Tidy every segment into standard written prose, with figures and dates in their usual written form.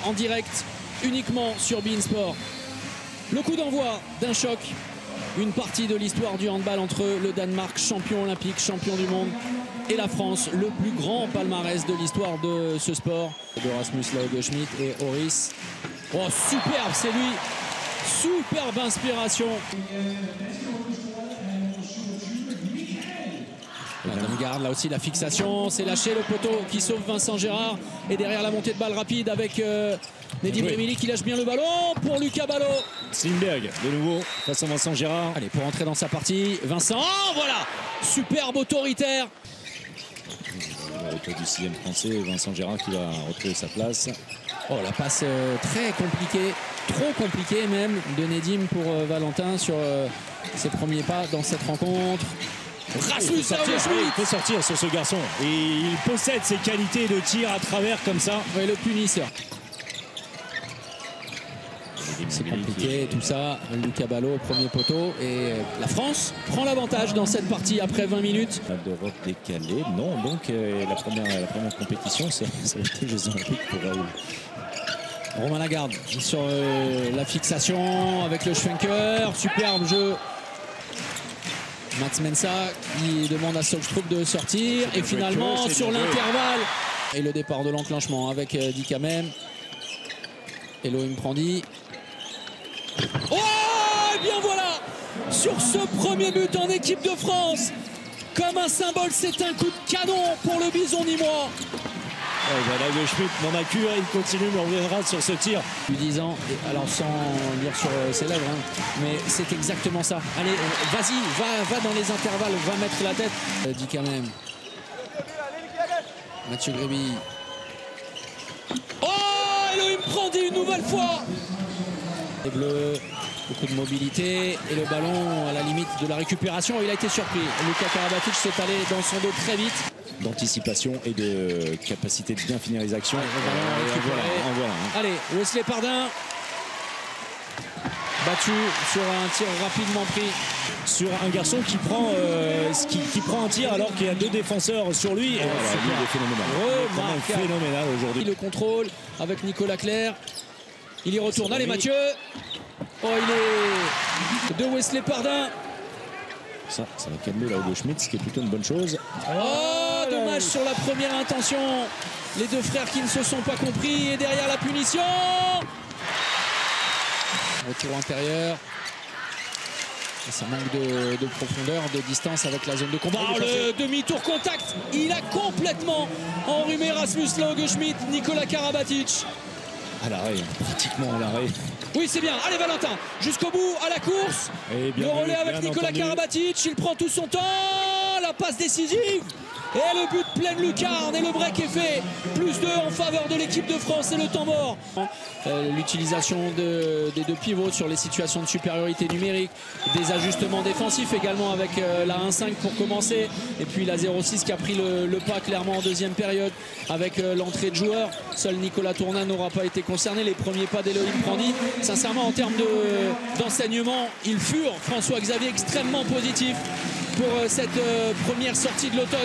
en direct uniquement sur beIN Sport. Le coup d'envoi d'un choc, une partie de l'histoire du handball entre le Danemark, champion olympique, champion du monde, et la France, le plus grand palmarès de l'histoire de ce sport. De Rasmus Laugeschmidt et Horis. Oh, superbe, c'est lui. Superbe inspiration. Madame Garde, là aussi la fixation, c'est lâché, le poteau qui sauve Vincent Gérard. Et derrière la montée de balle rapide avec Nedim Remili qui lâche bien le ballon pour Lucas Ballot. Slimberg de nouveau face à Vincent Gérard. Allez, pour entrer dans sa partie, Vincent, oh, voilà, superbe autoritaire. Le retour du 6e français, Vincent Gérard qui va retrouver sa place. Oh, la passe très compliquée, trop compliquée même, de Nedim pour Valentin sur ses premiers pas dans cette rencontre. Rasmus Laugeschmidt, il peut sortir sur ce garçon. Et il possède ses qualités de tir à travers comme ça. Ouais, le punisseur. C'est compliqué tout ça. Lucas Ballot, premier poteau. Et la France prend l'avantage dans cette partie après 20 minutes. D'Europe décalée. Non, donc la première compétition, c'est les Jeux Olympiques pour Raoul. Romain Lagarde sur la fixation avec le Schwenker. Superbe jeu. Mats Mensah qui demande à Solstrup de sortir. Et finalement sur l'intervalle. Et le départ de l'enclenchement avec Dikamem. Elohim Prandi. Oh, et bien voilà, sur ce premier but en équipe de France, comme un symbole, c'est un coup de canon pour le Bison nîmois. Laugeschmidt n'en a cure, il continue, mais on reviendra sur ce tir. Du 10 ans, alors sans lire sur ses lèvres, hein, mais c'est exactement ça. Allez, vas-y, va dans les intervalles, va mettre la tête. Dit quand même. Mathieu Gréby. Oh, Elohim Prandi une nouvelle fois. Les Bleus, beaucoup de mobilité et le ballon à la limite de la récupération. Il a été surpris. Luka Karabatic s'est allé dans son dos très vite. D'anticipation et de capacité de bien finir les actions. Voilà. Allez, Wesley Pardin. Battu sur un tir rapidement pris. Sur un garçon qui prend un tir alors qu'il y a deux défenseurs sur lui. Et voilà, il est phénoménal. Phénoménal aujourd'hui. Le contrôle avec Nicolas Clerc. Il y retourne. Allez, Mathieu. Oh, il est de Wesley Pardin. Ça va calmer Laugeschmidt, ce qui est plutôt une bonne chose. Oh, dommage sur la première intention. Les deux frères qui ne se sont pas compris. Et derrière la punition. Retour intérieur. Et ça manque de profondeur, de distance avec la zone de combat. Oh, le demi-tour contact. Il a complètement enrhumé Rasmus Laugeschmidt, Nicolas Karabatic. À l'arrêt, pratiquement à l'arrêt. Oui, c'est bien. Allez, Valentin, jusqu'au bout, à la course. Le relais avec Nicolas Karabatic. Il prend tout son temps. La passe décisive. Et le but pleine lucarne. Et le break est fait. +2 en faveur de l'équipe de France et le temps mort. L'utilisation des deux pivots sur les situations de supériorité numérique. Des ajustements défensifs également avec la 1-5 pour commencer. Et puis la 0-6 qui a pris le pas clairement en deuxième période avec l'entrée de joueurs. Seul Nicolas Tournin n'aura pas été concerné. Les premiers pas d'Elohim Prandi. Sincèrement, en termes d'enseignement, ils furent, François-Xavier, extrêmement positifs pour cette première sortie de l'automne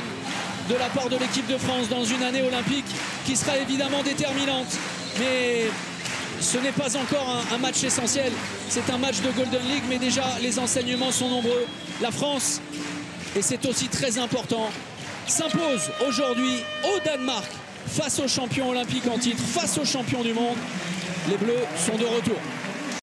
de la part de l'équipe de France dans une année olympique qui sera évidemment déterminante. Mais ce n'est pas encore un match essentiel. C'est un match de Golden League, mais déjà les enseignements sont nombreux. La France, et c'est aussi très important, s'impose aujourd'hui au Danemark face aux champions olympiques en titre, face aux champions du monde. Les Bleus sont de retour.